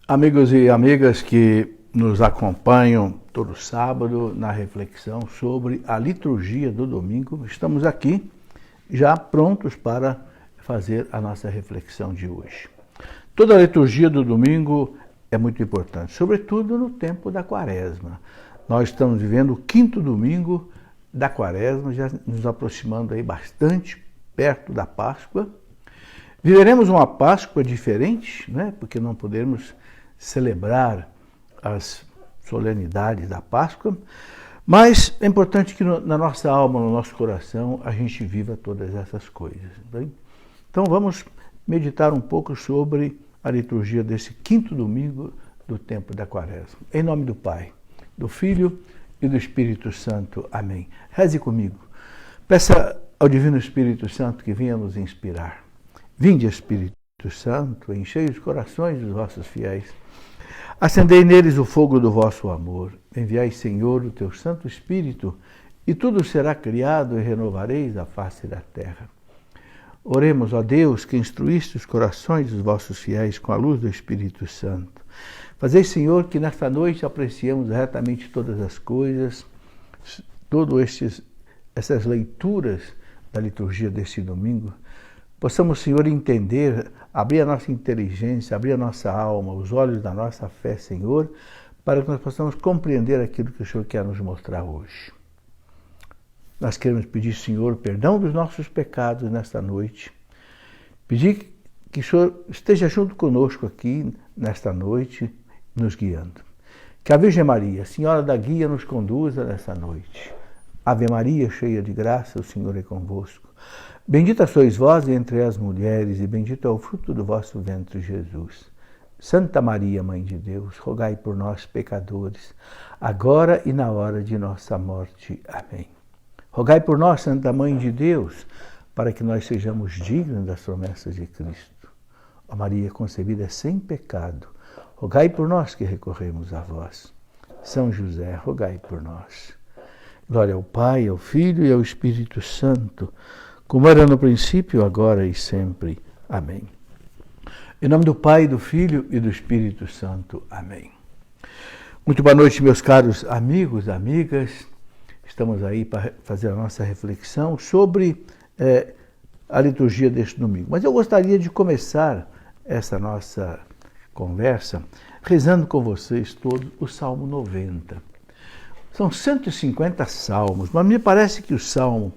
Amigos e amigas que nos acompanham todo sábado na reflexão sobre a liturgia do domingo, estamos aqui já prontos para fazer a nossa reflexão de hoje. Toda a liturgia do domingo é muito importante, sobretudo no tempo da Quaresma. Nós estamos vivendo o quinto domingo da Quaresma, já nos aproximando aí bastante perto da Páscoa. Viveremos uma Páscoa diferente, né? Porque não podemos celebrar as solenidades da Páscoa, mas é importante que na nossa alma, no nosso coração, a gente viva todas essas coisas. Bem? Então vamos meditar um pouco sobre a liturgia desse quinto domingo do tempo da Quaresma. Em nome do Pai, do Filho e do Espírito Santo. Amém. Reze comigo. Peça ao Divino Espírito Santo que venha nos inspirar. Vinde, Espírito Santo, enchei os corações dos vossos fiéis. Acendei neles o fogo do vosso amor. Enviai, Senhor, o teu Santo Espírito, e tudo será criado e renovareis a face da terra. Oremos, ó Deus, que instruíste os corações dos vossos fiéis com a luz do Espírito Santo. Fazei, Senhor, que nesta noite apreciemos retamente todas as coisas, todas essas leituras da liturgia deste domingo. Possamos, Senhor, entender, abrir a nossa inteligência, abrir a nossa alma, os olhos da nossa fé, Senhor, para que nós possamos compreender aquilo que o Senhor quer nos mostrar hoje. Nós queremos pedir, Senhor, perdão dos nossos pecados nesta noite. Pedir que o Senhor esteja junto conosco aqui nesta noite, nos guiando. Que a Virgem Maria, Senhora da Guia, nos conduza nesta noite. Ave Maria, cheia de graça, o Senhor é convosco. Bendita sois vós entre as mulheres, e bendito é o fruto do vosso ventre, Jesus. Santa Maria, Mãe de Deus, rogai por nós, pecadores, agora e na hora de nossa morte. Amém. Rogai por nós, Santa Mãe de Deus, para que nós sejamos dignos das promessas de Cristo. Ó Maria concebida sem pecado, rogai por nós que recorremos a vós. São José, rogai por nós. Glória ao Pai, ao Filho e ao Espírito Santo, como era no princípio, agora e sempre. Amém. Em nome do Pai, do Filho e do Espírito Santo. Amém. Muito boa noite, meus caros amigos, amigas. Estamos aí para fazer a nossa reflexão sobre a liturgia deste domingo. Mas eu gostaria de começar essa nossa conversa rezando com vocês todos o Salmo 90. São 150 salmos, mas me parece que o salmo,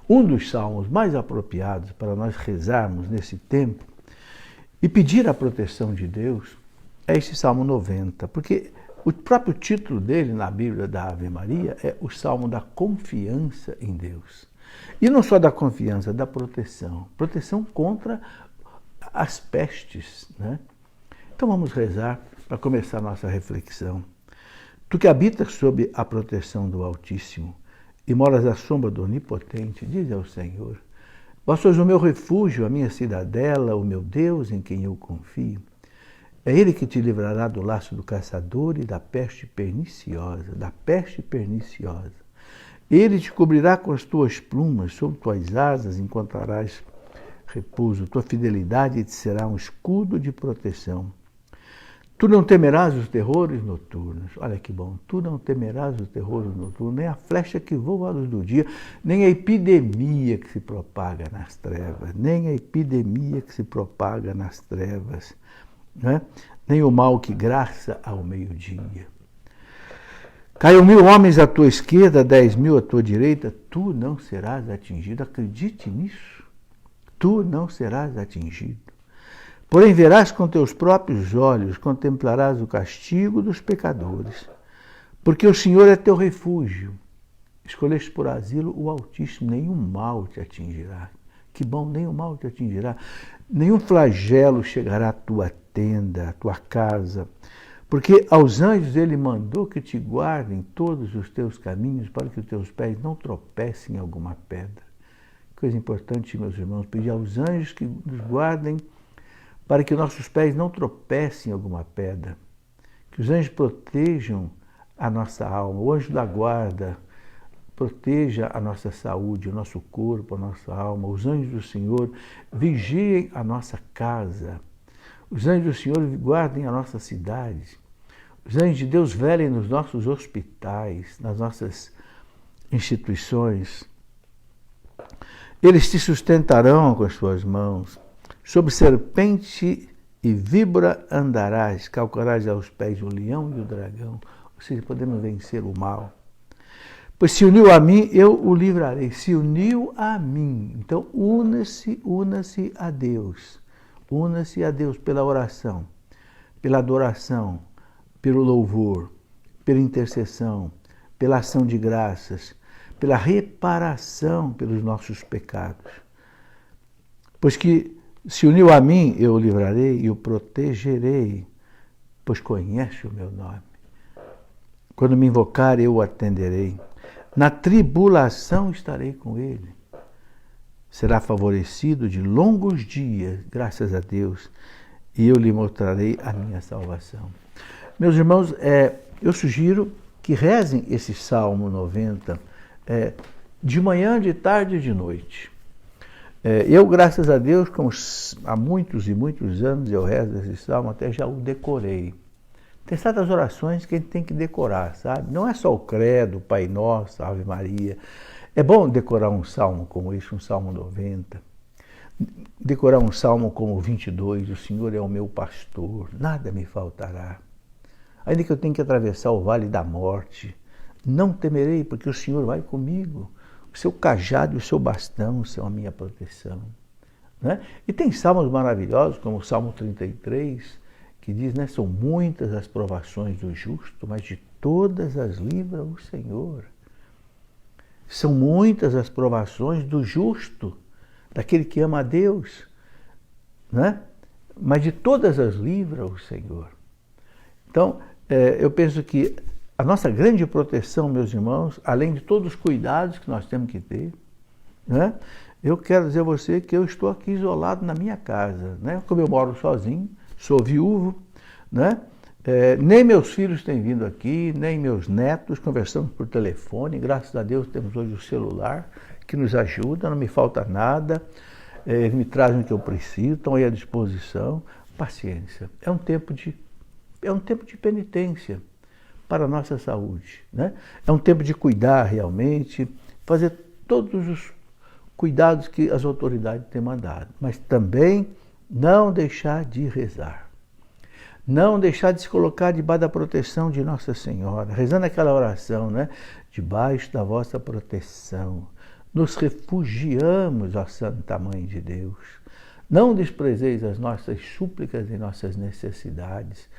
um dos salmos mais apropriados para nós rezarmos nesse tempo e pedir a proteção de Deus é esse Salmo 90, porque o próprio título dele na Bíblia da Ave Maria é o Salmo da confiança em Deus. E não só da confiança, da proteção. Proteção contra as pestes, né? Então vamos rezar para começar a nossa reflexão. Tu que habitas sob a proteção do Altíssimo e moras à sombra do Onipotente, diz ao Senhor: vós sois o meu refúgio, a minha cidadela, o meu Deus em quem eu confio. É Ele que te livrará do laço do caçador e da peste perniciosa, Ele te cobrirá com as tuas plumas, sob tuas asas encontrarás repouso. Tua fidelidade te será um escudo de proteção. Tu não temerás os terrores noturnos. Olha que bom. Tu não temerás os terrores noturnos, nem a flecha que voa à luz do dia, nem a epidemia que se propaga nas trevas, né? Nem o mal que graça ao meio-dia. Caiam 1000 homens à tua esquerda, 10.000 à tua direita, tu não serás atingido. Acredite nisso. Tu não serás atingido. Porém verás com teus próprios olhos, contemplarás o castigo dos pecadores, porque o Senhor é teu refúgio. Escolheste por asilo o Altíssimo, nenhum mal te atingirá. Que bom, nenhum mal te atingirá. Nenhum flagelo chegará à tua tenda, à tua casa, porque aos anjos ele mandou que te guardem todos os teus caminhos, para que os teus pés não tropecem em alguma pedra. Coisa importante, meus irmãos, pedir aos anjos que nos guardem, para que nossos pés não tropecem em alguma pedra. Que os anjos protejam a nossa alma, o anjo da guarda proteja a nossa saúde, o nosso corpo, a nossa alma. Os anjos do Senhor vigiem a nossa casa. Os anjos do Senhor guardem a nossa cidade. Os anjos de Deus velem nos nossos hospitais, nas nossas instituições. Eles te sustentarão com as suas mãos. Sob serpente e víbora andarás, calcarás aos pés o leão e o dragão. Ou seja, podemos vencer o mal. Pois se uniu a mim, eu o livrarei. Se uniu a mim. Então, una-se a Deus. Una-se a Deus pela oração, pela adoração, pelo louvor, pela intercessão, pela ação de graças, pela reparação pelos nossos pecados. Pois que se uniu a mim, eu o livrarei e o protegerei, pois conhece o meu nome. Quando me invocar, eu o atenderei. Na tribulação estarei com ele. Será favorecido de longos dias, graças a Deus, e eu lhe mostrarei a minha salvação. Meus irmãos, eu sugiro que rezem esse Salmo 90 de manhã, de tarde e de noite. Eu, graças a Deus, como há muitos e muitos anos eu rezo esse Salmo, até já o decorei. Tem certas orações que a gente tem que decorar, sabe? Não é só o credo, Pai Nosso, Ave Maria. É bom decorar um salmo como esse, um Salmo 90. Decorar um salmo como o 22, o Senhor é o meu pastor, nada me faltará. Ainda que eu tenha que atravessar o vale da morte, não temerei, porque o Senhor vai comigo. O seu cajado e o seu bastão são a minha proteção. Né? E tem salmos maravilhosos, como o Salmo 33, que diz, né, são muitas as provações do justo, mas de todas as livra o Senhor. São muitas as provações do justo, daquele que ama a Deus, né? Mas de todas as livra o Senhor. Então, eu penso que a nossa grande proteção, meus irmãos, além de todos os cuidados que nós temos que ter, né? Eu quero dizer a você que eu estou aqui isolado na minha casa, né? Como eu moro sozinho, sou viúvo, né? Nem meus filhos têm vindo aqui, nem meus netos, conversamos por telefone, graças a Deus temos hoje o celular que nos ajuda, não me falta nada, eles me trazem o que eu preciso, estão aí à disposição. Paciência, é um tempo de penitência para a nossa saúde, né? É um tempo de cuidar realmente, fazer todos os cuidados que as autoridades têm mandado, mas também não deixar de rezar. Não deixar de se colocar debaixo da proteção de Nossa Senhora, rezando aquela oração, né? Debaixo da vossa proteção, nos refugiamos, ó Santa Mãe de Deus. Não desprezeis as nossas súplicas e nossas necessidades,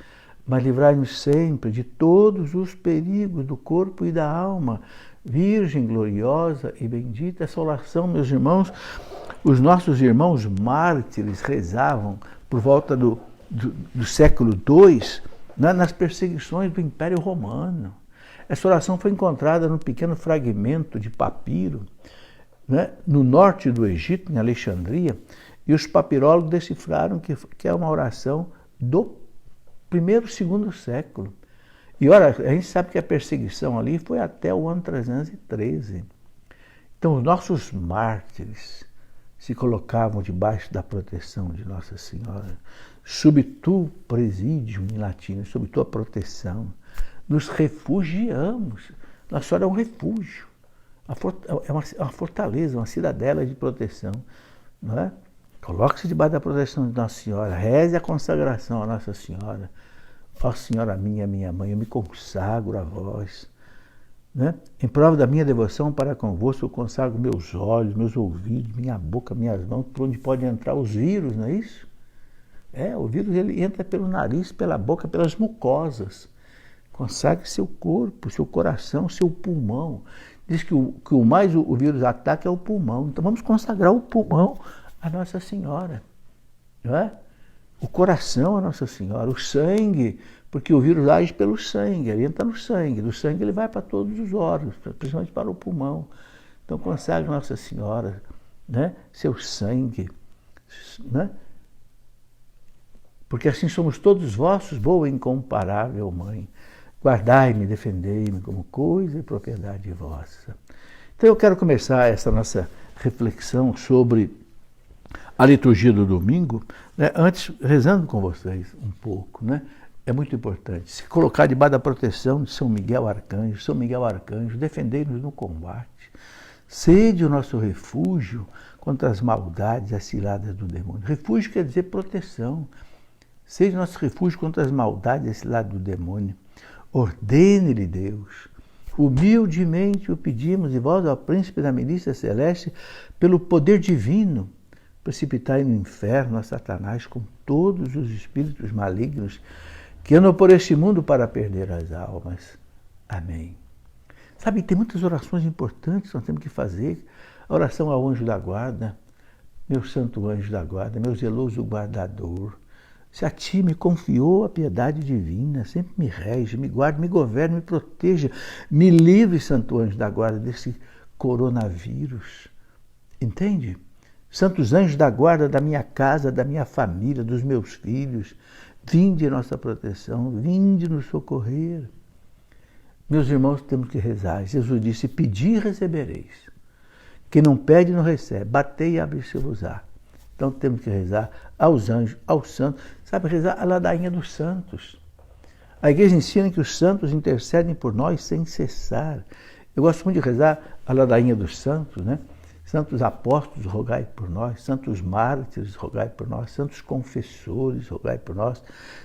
mas livrai-nos sempre de todos os perigos do corpo e da alma. Virgem gloriosa e bendita, essa oração, meus irmãos, os nossos irmãos mártires rezavam por volta do século II, né, nas perseguições do Império Romano. Essa oração foi encontrada num pequeno fragmento de papiro, né, no norte do Egito, em Alexandria, e os papirólogos decifraram que é uma oração do primeiro e segundo século. E olha, a gente sabe que a perseguição ali foi até o ano 313. Então, os nossos mártires se colocavam debaixo da proteção de Nossa Senhora. Sob tu presidium, em latim, sob tua proteção, nos refugiamos. Nossa Senhora é um refúgio, é uma fortaleza, uma cidadela de proteção. Não é? Coloque-se debaixo da proteção de Nossa Senhora, reze a consagração a Nossa Senhora. Ó Senhora minha mãe, eu me consagro a vós. Né? Em prova da minha devoção para convosco, eu consagro meus olhos, meus ouvidos, minha boca, minhas mãos, por onde podem entrar os vírus, não é isso? O vírus ele entra pelo nariz, pela boca, pelas mucosas. Consagre seu corpo, seu coração, seu pulmão. Diz que o mais o vírus ataca é o pulmão. Então vamos consagrar o pulmão a Nossa Senhora. Não é? O coração a Nossa Senhora, o sangue, porque o vírus age pelo sangue, ele entra no sangue, do sangue ele vai para todos os órgãos, principalmente para o pulmão. Então consagre a Nossa Senhora, né? Seu sangue, né? Porque assim somos todos vossos, boa e incomparável Mãe. Guardai-me, defendei-me como coisa e propriedade vossa. Então eu quero começar essa nossa reflexão sobre a liturgia do domingo, né, antes rezando com vocês um pouco, né? É muito importante se colocar debaixo da proteção de São Miguel Arcanjo. São Miguel Arcanjo, defendei-nos no combate. Sede o nosso refúgio contra as maldades e as ciladas do demônio. Refúgio quer dizer proteção. Seja nosso refúgio contra as maldades e as ciladas do demônio. Ordene-lhe Deus. Humildemente o pedimos, e vós, ó príncipe da milícia celeste, pelo poder divino, precipitai no inferno a Satanás com todos os espíritos malignos que andam por este mundo para perder as almas. Amém. Sabe, tem muitas orações importantes que nós temos que fazer. A oração ao anjo da guarda, meu santo anjo da guarda, meu zeloso guardador. Se a ti me confiou a piedade divina, sempre me rege, me guarde, me governe, me proteja, me livre, santo anjo da guarda, desse coronavírus. Entende? Santos anjos da guarda da minha casa, da minha família, dos meus filhos, vinde em nossa proteção, vinde nos socorrer. Meus irmãos, temos que rezar. Jesus disse, pedi e recebereis. Quem não pede, não recebe. Batei e abre-se-vos-á. Então temos que rezar aos anjos, aos santos. Sabe, rezar a ladainha dos santos. A igreja ensina que os santos intercedem por nós sem cessar. Eu gosto muito de rezar a ladainha dos santos, né? Santos apóstolos, rogai por nós. Santos mártires, rogai por nós. Santos confessores, rogai por nós.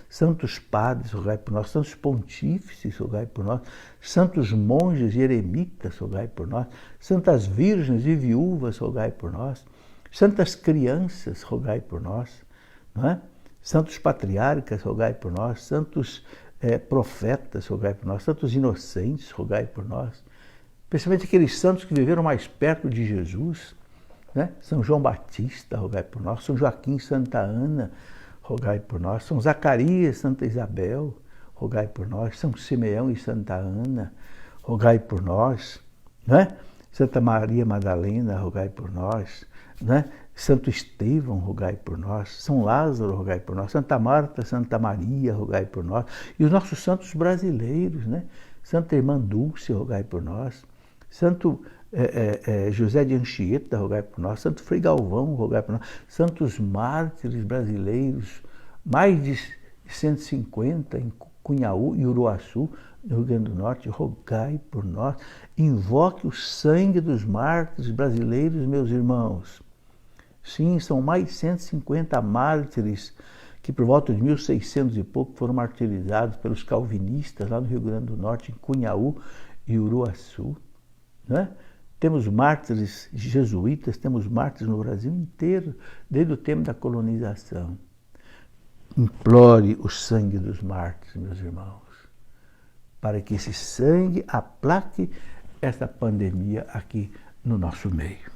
Santos padres, rogai por nós. Santos pontífices, rogai por nós. Santos monges e eremitas, rogai por nós. Santas virgens e viúvas, rogai por nós. Santas crianças, rogai por nós. Não é? Santos patriarcas, rogai por nós. Santos profetas, rogai por nós. Santos inocentes, rogai por nós. Principalmente aqueles santos que viveram mais perto de Jesus, né? São João Batista, rogai por nós. São Joaquim, Santa Ana, rogai por nós. São Zacarias, Santa Isabel, rogai por nós. São Simeão e Santa Ana, rogai por nós. Né? Santa Maria Madalena, rogai por nós. Né? Santo Estevão, rogai por nós. São Lázaro, rogai por nós. Santa Marta, Santa Maria, rogai por nós. E os nossos santos brasileiros, né? Santa Irmã Dulce, rogai por nós. Santo José de Anchieta, rogai por nós. Santo Frei Galvão, rogai por nós. Santos mártires brasileiros, mais de 150 em Cunhaú e Uruaçu, no Rio Grande do Norte, rogai por nós. Invoque o sangue dos mártires brasileiros, meus irmãos. Sim, são mais de 150 mártires que por volta de 1600 e pouco foram martirizados pelos calvinistas lá no Rio Grande do Norte, em Cunhaú e Uruaçu. Né? Temos mártires jesuítas, temos mártires no Brasil inteiro, desde o tempo da colonização. Implore o sangue dos mártires, meus irmãos, para que esse sangue aplaque esta pandemia aqui no nosso meio.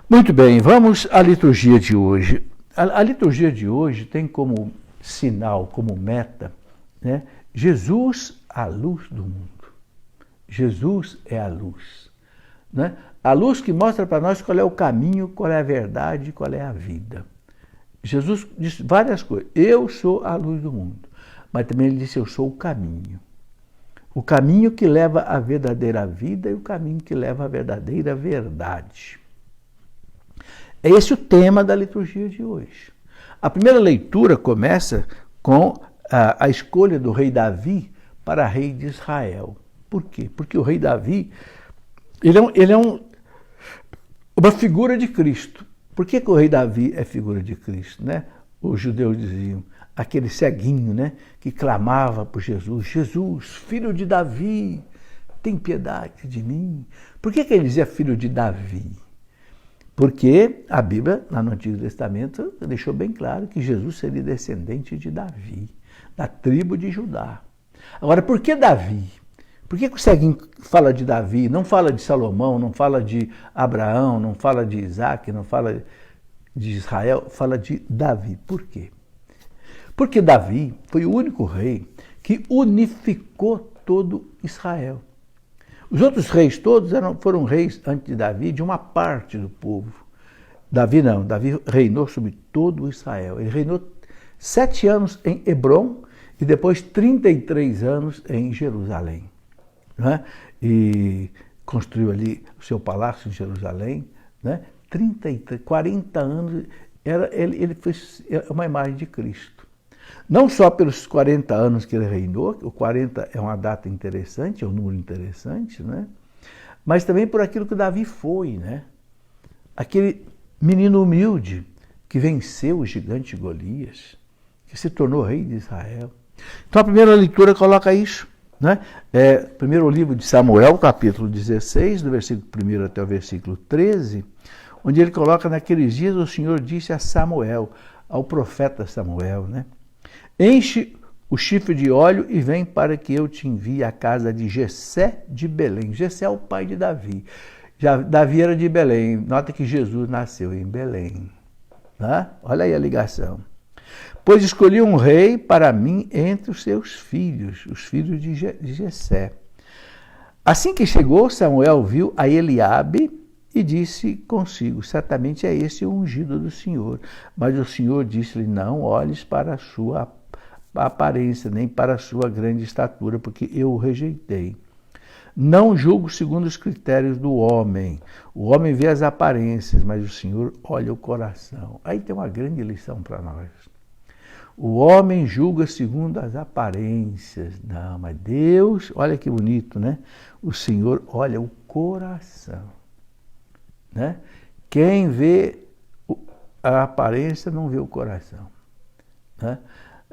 Muito bem, vamos à liturgia de hoje. A liturgia de hoje tem como sinal, como meta, né? Jesus, a luz do mundo. Jesus é a luz. Né? A luz que mostra para nós qual é o caminho, qual é a verdade, qual é a vida. Jesus disse várias coisas. Eu sou a luz do mundo. Mas também ele disse, eu sou o caminho. O caminho que leva à verdadeira vida e o caminho que leva à verdadeira verdade. É esse o tema da liturgia de hoje. A primeira leitura começa com a escolha do rei Davi para rei de Israel. Por quê? Porque o rei Davi, ele é uma figura de Cristo. Por que o rei Davi é figura de Cristo? Né? Os judeus diziam, aquele ceguinho, né, que clamava por Jesus, Jesus, filho de Davi, tem piedade de mim. Por que ele dizia filho de Davi? Porque a Bíblia, lá no Antigo Testamento, deixou bem claro que Jesus seria descendente de Davi, da tribo de Judá. Agora, por que Davi? Por que o ceguinho fala de Davi, não fala de Salomão, não fala de Abraão, não fala de Isaac, não fala de Israel, fala de Davi? Por quê? Porque Davi foi o único rei que unificou todo Israel. Os outros reis todos foram reis antes de Davi de uma parte do povo. Davi não, Davi reinou sobre todo Israel. Ele reinou 7 anos em Hebrom e depois 33 anos em Jerusalém. Né? E construiu ali o seu palácio em Jerusalém, né? 40 anos Ele foi uma imagem de Cristo. Não só pelos 40 anos que ele reinou, o 40 é uma data interessante, é um número interessante, né? Mas também por aquilo que Davi foi, né? Aquele menino humilde que venceu o gigante Golias, que se tornou rei de Israel. Então a primeira leitura coloca isso, né? Primeiro livro de Samuel, capítulo 16, do versículo 1 até o versículo 13, onde ele coloca: naqueles dias o Senhor disse a Samuel, ao profeta Samuel, né? Enche o chifre de óleo e vem para que eu te envie à casa de Jessé de Belém. Jessé é o pai de Davi. Davi era de Belém. Nota que Jesus nasceu em Belém. Tá? Olha aí a ligação. Pois escolhi um rei para mim entre os seus filhos, os filhos de Jessé. Assim que chegou, Samuel viu a Eliabe e disse consigo: certamente é esse o ungido do Senhor. Mas o Senhor disse-lhe: não olhes para a sua aparência, nem para a sua grande estatura, porque eu o rejeitei. Não julgo segundo os critérios do homem. O homem vê as aparências, mas o Senhor olha o coração. Aí tem uma grande lição para nós. O homem julga segundo as aparências. Não, mas Deus, olha que bonito, né? O Senhor olha o coração. Né? Quem vê a aparência não vê o coração. Né?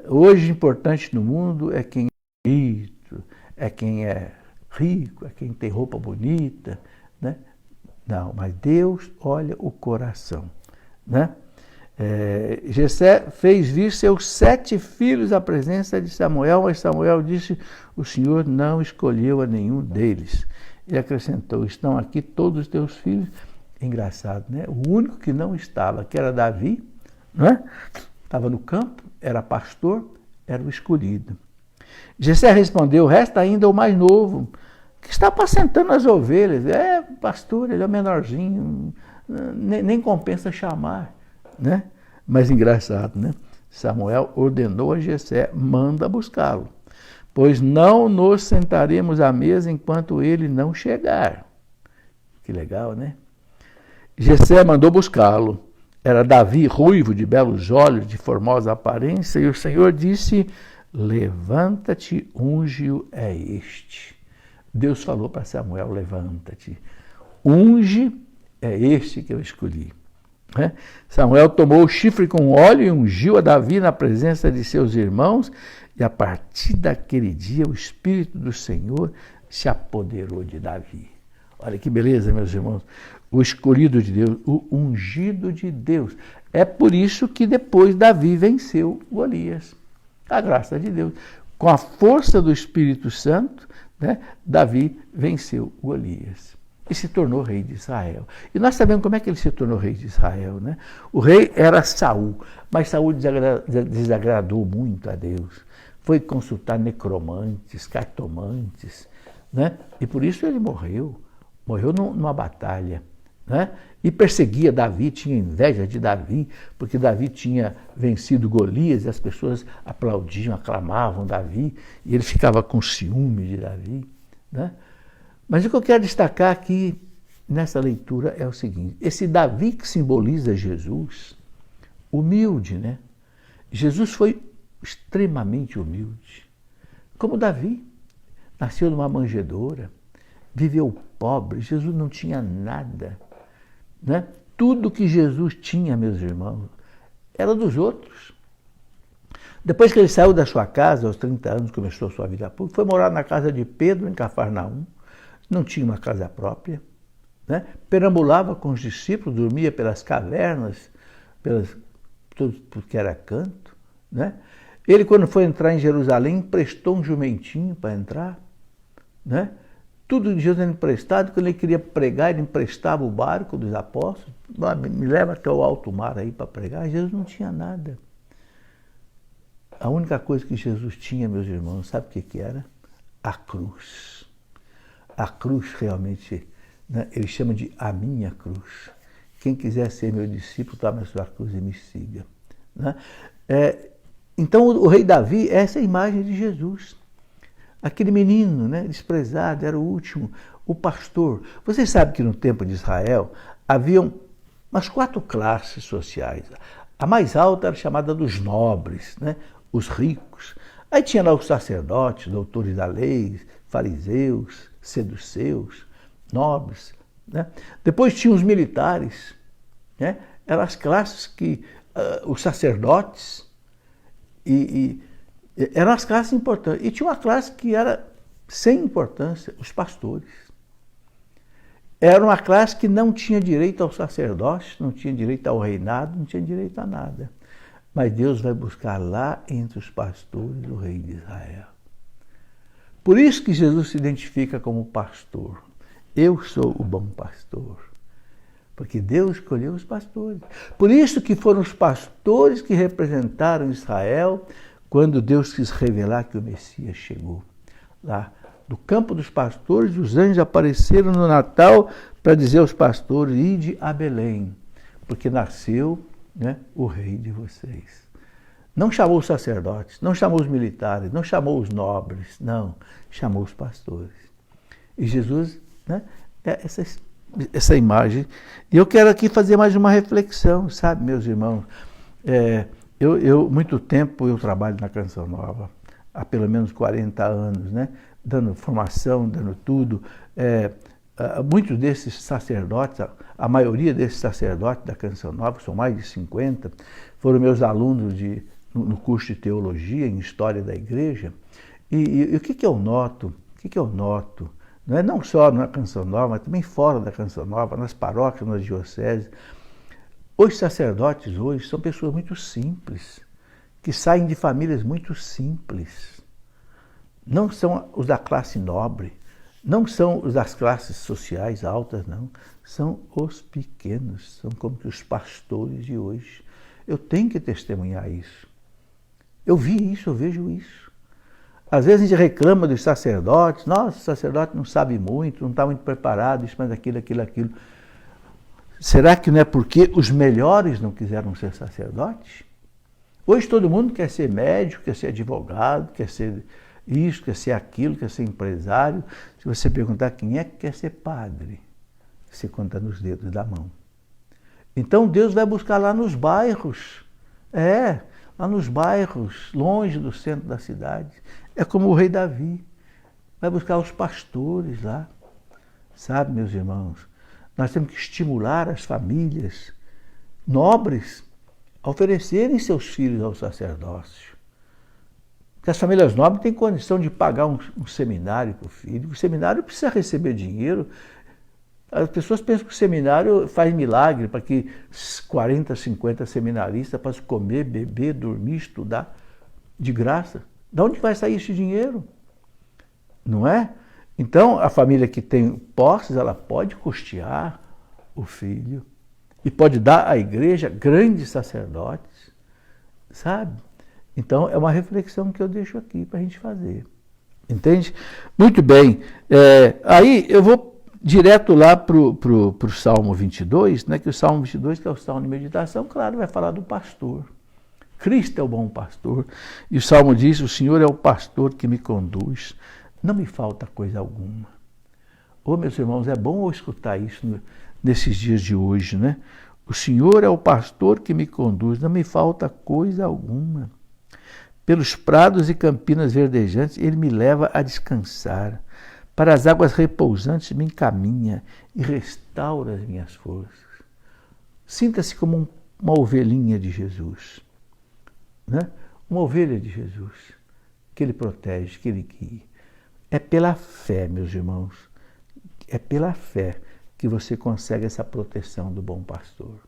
Hoje, importante no mundo é quem é bonito, é quem é rico, é quem tem roupa bonita, né? Não, mas Deus olha o coração, né? Jessé fez vir seus 7 filhos à presença de Samuel, mas Samuel disse: o Senhor não escolheu a nenhum deles. Ele acrescentou: estão aqui todos os teus filhos. Engraçado, né? O único que não estava, que era Davi, né? Estava no campo, era pastor, era o escolhido. Jessé respondeu: resta ainda o mais novo, que está apacentando as ovelhas. É pastor, ele é o menorzinho, nem compensa chamar, né? Mas engraçado, né? Samuel ordenou a Jessé: manda buscá-lo, pois não nos sentaremos à mesa enquanto ele não chegar. Que legal, né? Jessé mandou buscá-lo. Era Davi, ruivo, de belos olhos, de formosa aparência, e o Senhor disse: levanta-te, unge-o é este. Deus falou para Samuel: levanta-te, unge é este que eu escolhi. Samuel tomou o chifre com óleo e ungiu a Davi na presença de seus irmãos, e a partir daquele dia o Espírito do Senhor se apoderou de Davi. Olha que beleza, meus irmãos. O escolhido de Deus, o ungido de Deus. É por isso que depois Davi venceu Golias. A graça de Deus. Com a força do Espírito Santo, né, Davi venceu Golias e se tornou rei de Israel. E nós sabemos como é que ele se tornou rei de Israel, né? O rei era Saul, mas Saul desagradou muito a Deus. Foi consultar necromantes, cartomantes, né? E por isso ele morreu. Morreu numa batalha, né? E perseguia Davi, tinha inveja de Davi, porque Davi tinha vencido Golias e as pessoas aplaudiam, aclamavam Davi, e ele ficava com ciúme de Davi, né? Mas o que eu quero destacar aqui nessa leitura é o seguinte: esse Davi que simboliza Jesus, humilde, né? Jesus foi extremamente humilde, como Davi, nasceu numa manjedoura, viveu pobre, Jesus não tinha nada, né? Tudo que Jesus tinha, meus irmãos, era dos outros. Depois que ele saiu da sua casa, aos 30 anos, começou a sua vida pública, foi morar na casa de Pedro, em Cafarnaum, não tinha uma casa própria, né? Perambulava com os discípulos, dormia pelas cavernas, porque era canto, né? Ele, quando foi entrar em Jerusalém, emprestou um jumentinho para entrar, né? Tudo de Jesus era emprestado. Quando ele queria pregar, ele emprestava o barco dos apóstolos. Me leva até o alto mar aí para pregar. Jesus não tinha nada. A única coisa que Jesus tinha, meus irmãos, sabe o que era? A cruz. A cruz realmente, né, ele chama de a minha cruz. Quem quiser ser meu discípulo, tome a sua cruz e me siga. Né? Então o rei Davi, essa é a imagem de Jesus. Aquele menino, né, desprezado, era o último, o pastor. Vocês sabem que no tempo de Israel haviam umas 4 classes sociais. A mais alta era chamada dos nobres, né? Os ricos. Aí tinha lá os sacerdotes, doutores da lei, fariseus, seduceus, nobres. Né? Depois tinha os militares, né? Eram as classes que os sacerdotes eram as classes importantes. E tinha uma classe que era sem importância, os pastores. Era uma classe que não tinha direito ao sacerdócio, não tinha direito ao reinado, não tinha direito a nada. Mas Deus vai buscar lá entre os pastores o rei de Israel. Por isso que Jesus se identifica como pastor. Eu sou o bom pastor. Porque Deus escolheu os pastores. Por isso que foram os pastores que representaram Israel quando Deus quis revelar que o Messias chegou. Lá do campo dos pastores, os anjos apareceram no Natal para dizer aos pastores: ide a Belém, porque nasceu, né, o rei de vocês. Não chamou os sacerdotes, não chamou os militares, não chamou os nobres, não, chamou os pastores. E Jesus, né, é essa imagem. E eu quero aqui fazer mais uma reflexão, sabe, meus irmãos? Muito tempo eu trabalho na Canção Nova, há pelo menos 40 anos, né? Dando formação, dando tudo. Muitos desses sacerdotes, a maioria desses sacerdotes da Canção Nova, são mais de 50, foram meus alunos no curso de teologia, em história da igreja. E o que eu noto? Não só na Canção Nova, mas também fora da Canção Nova, nas paróquias, nas dioceses. Os sacerdotes hoje são pessoas muito simples, que saem de famílias muito simples. Não são os da classe nobre, não são os das classes sociais altas, não. São os pequenos, são como que os pastores de hoje. Eu tenho que testemunhar isso. Eu vi isso, eu vejo isso. Às vezes a gente reclama dos sacerdotes. Nossa, o sacerdote não sabe muito, não está muito preparado, isso, mas aquilo. Será que não é porque os melhores não quiseram ser sacerdotes? Hoje todo mundo quer ser médico, quer ser advogado, quer ser isso, quer ser aquilo, quer ser empresário. Se você perguntar quem é que quer ser padre, você conta nos dedos da mão. Então Deus vai buscar lá nos bairros. Lá nos bairros, longe do centro da cidade. É como o rei Davi. Vai buscar os pastores lá. Sabe, meus irmãos? Nós temos que estimular as famílias nobres a oferecerem seus filhos ao sacerdócio. Porque as famílias nobres têm condição de pagar um seminário para o filho. O seminário precisa receber dinheiro. As pessoas pensam que o seminário faz milagre para que 40, 50 seminaristas possam comer, beber, dormir, estudar de graça. De onde vai sair esse dinheiro? Não é? Então, a família que tem posses, ela pode custear o filho e pode dar à igreja grandes sacerdotes, sabe? Então, é uma reflexão que eu deixo aqui para a gente fazer. Entende? Muito bem. Aí eu vou direto lá para o Salmo 22, né, que o Salmo 22, que é o Salmo de meditação, claro, vai falar do pastor. Cristo é o bom pastor. E o Salmo diz: o Senhor é o pastor que me conduz. Não me falta coisa alguma. Meus irmãos, é bom escutar isso nesses dias de hoje, né? O Senhor é o pastor que me conduz, não me falta coisa alguma. Pelos prados e campinas verdejantes, Ele me leva a descansar. Para as águas repousantes me encaminha e restaura as minhas forças. Sinta-se como uma ovelhinha de Jesus, né? Uma ovelha de Jesus, que Ele protege, que Ele guia. É pela fé, meus irmãos, é pela fé que você consegue essa proteção do bom pastor.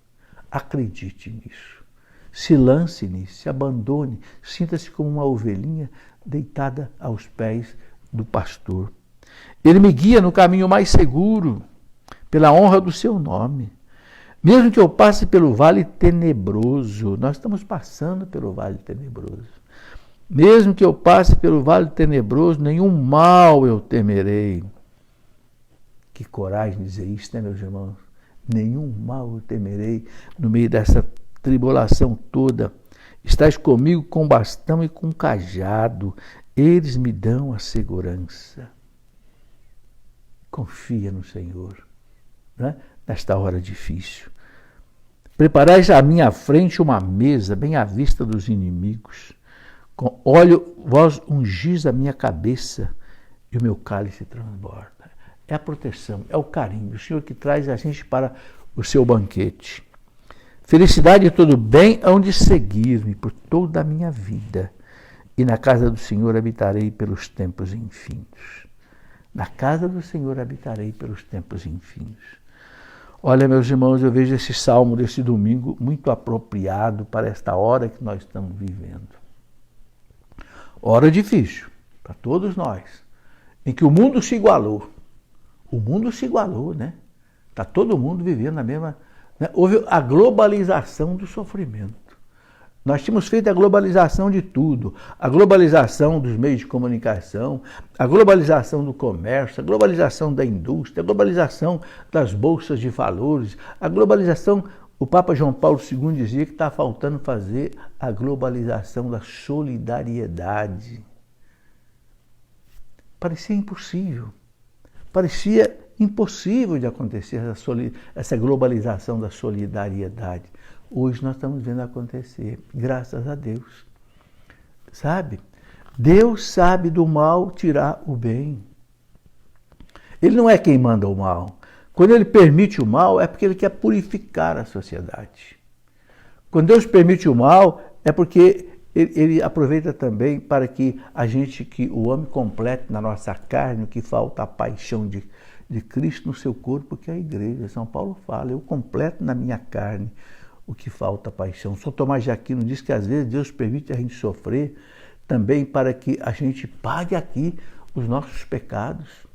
Acredite nisso. Se lance nisso, se abandone, sinta-se como uma ovelhinha deitada aos pés do pastor. Ele me guia no caminho mais seguro, pela honra do seu nome. Mesmo que eu passe pelo vale tenebroso, nós estamos passando pelo vale tenebroso. Mesmo que eu passe pelo vale tenebroso, nenhum mal eu temerei. Que coragem dizer isso, né, meus irmãos? Nenhum mal eu temerei no meio dessa tribulação toda. Estás comigo com bastão e com cajado, eles me dão a segurança. Confia no Senhor, né? Nesta hora difícil. Preparais à minha frente uma mesa, bem à vista dos inimigos. Com óleo, vós ungis a minha cabeça e o meu cálice transborda. É a proteção, é o carinho. O Senhor que traz a gente para o seu banquete. Felicidade e todo bem hão de seguir-me por toda a minha vida. E na casa do Senhor habitarei pelos tempos infindos. Na casa do Senhor habitarei pelos tempos infindos. Olha, meus irmãos, eu vejo esse salmo desse domingo muito apropriado para esta hora que nós estamos vivendo. Hora difícil para todos nós, em que o mundo se igualou. O mundo se igualou, né? Está todo mundo vivendo a mesma... Né? Houve a globalização do sofrimento. Nós tínhamos feito a globalização de tudo. A globalização dos meios de comunicação, a globalização do comércio, a globalização da indústria, a globalização das bolsas de valores, a globalização... O Papa João Paulo II dizia que está faltando fazer a globalização da solidariedade. Parecia impossível. Parecia impossível de acontecer essa globalização da solidariedade. Hoje nós estamos vendo acontecer, graças a Deus. Sabe? Deus sabe do mal tirar o bem. Ele não é quem manda o mal. Quando ele permite o mal, é porque ele quer purificar a sociedade. Quando Deus permite o mal, é porque ele aproveita também para que o homem complete na nossa carne o que falta a paixão de Cristo no seu corpo, que é a igreja. São Paulo fala, eu completo na minha carne o que falta a paixão. São Tomás de Aquino diz que às vezes Deus permite a gente sofrer também para que a gente pague aqui os nossos pecados.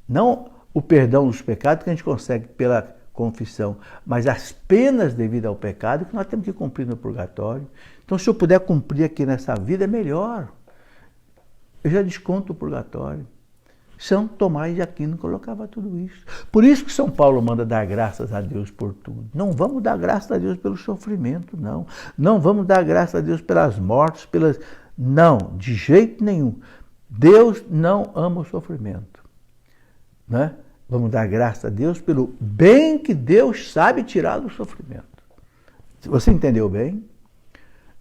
Não o perdão dos pecados que a gente consegue pela confissão, mas as penas devidas ao pecado que nós temos que cumprir no purgatório. Então, se eu puder cumprir aqui nessa vida, é melhor. Eu já desconto o purgatório. São Tomás de Aquino colocava tudo isso. Por isso que São Paulo manda dar graças a Deus por tudo. Não vamos dar graças a Deus pelo sofrimento, não. Não vamos dar graças a Deus pelas mortes, Não, de jeito nenhum. Deus não ama o sofrimento. Né? Vamos dar graças a Deus pelo bem que Deus sabe tirar do sofrimento. Você entendeu bem?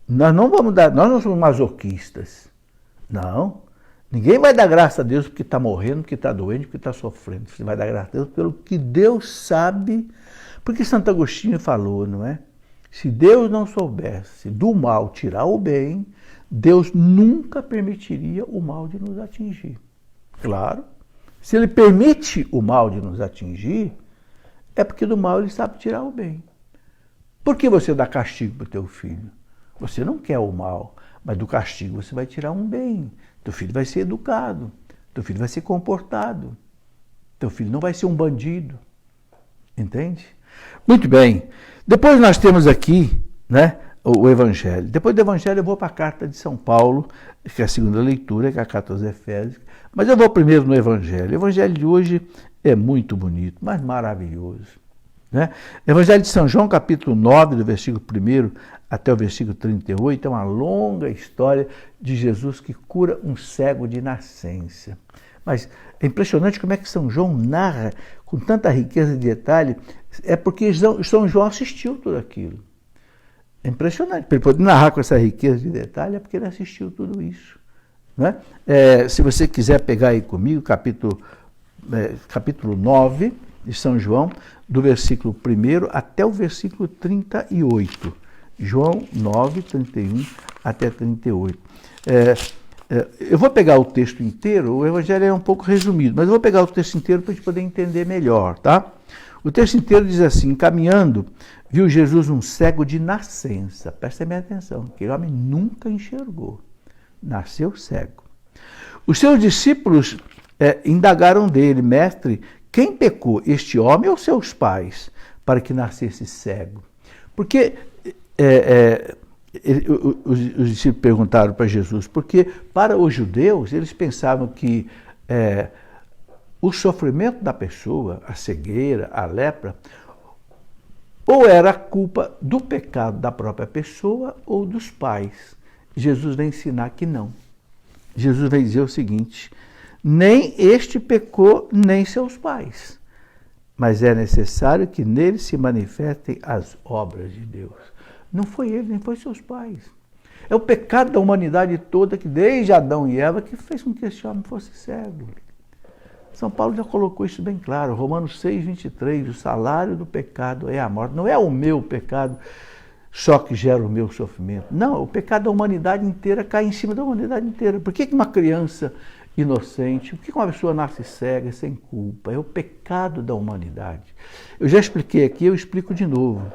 Nós não somos masoquistas. Não. Ninguém vai dar graças a Deus porque está morrendo, porque está doente, porque está sofrendo. Você vai dar graças a Deus pelo que Deus sabe. Porque Santo Agostinho falou, não é? Se Deus não soubesse do mal tirar o bem, Deus nunca permitiria o mal de nos atingir. Claro. Se ele permite o mal de nos atingir, é porque do mal ele sabe tirar o bem. Por que você dá castigo para o teu filho? Você não quer o mal, mas do castigo você vai tirar um bem. Teu filho vai ser educado, teu filho vai ser comportado, teu filho não vai ser um bandido. Entende? Muito bem. Depois nós temos aqui, né, o Evangelho. Depois do Evangelho eu vou para a carta de São Paulo, que é a segunda leitura, que é a carta aos Efésios. Mas eu vou primeiro no Evangelho. O Evangelho de hoje é muito bonito, mas maravilhoso. Né? Evangelho de São João, capítulo 9, do versículo 1 até o versículo 38, é uma longa história de Jesus que cura um cego de nascença. Mas é impressionante como é que São João narra com tanta riqueza de detalhe, é porque São João assistiu tudo aquilo. É impressionante, para ele poder narrar com essa riqueza de detalhe, é porque ele assistiu tudo isso. Né? Se você quiser pegar aí comigo, capítulo 9 de São João, do versículo 1 até o versículo 38. João 9, 31 até 38. Eu vou pegar o texto inteiro, o Evangelho é um pouco resumido, mas eu vou pegar o texto inteiro para a gente poder entender melhor, tá? O texto inteiro diz assim: caminhando, viu Jesus um cego de nascença. Prestem bem atenção, aquele homem nunca enxergou. Nasceu cego. Os seus discípulos indagaram dele: mestre, quem pecou, este homem ou seus pais, para que nascesse cego? Porque os discípulos perguntaram para Jesus, porque para os judeus eles pensavam que o sofrimento da pessoa, a cegueira, a lepra, ou era culpa do pecado da própria pessoa ou dos pais. Jesus vai ensinar que não. Jesus vai dizer o seguinte: nem este pecou, nem seus pais. mas é necessário que nele se manifestem as obras de Deus. Não foi ele, nem foi seus pais. É o pecado da humanidade toda, que desde Adão e Eva, que fez com que esse homem fosse cego. São Paulo já colocou isso bem claro, Romanos 6, 23, o salário do pecado é a morte. Não é o meu pecado só que gera o meu sofrimento. Não, o pecado da humanidade inteira cai em cima da humanidade inteira. Por que uma criança inocente, por que uma pessoa nasce cega, sem culpa? É o pecado da humanidade. Eu já expliquei aqui, eu explico de novo.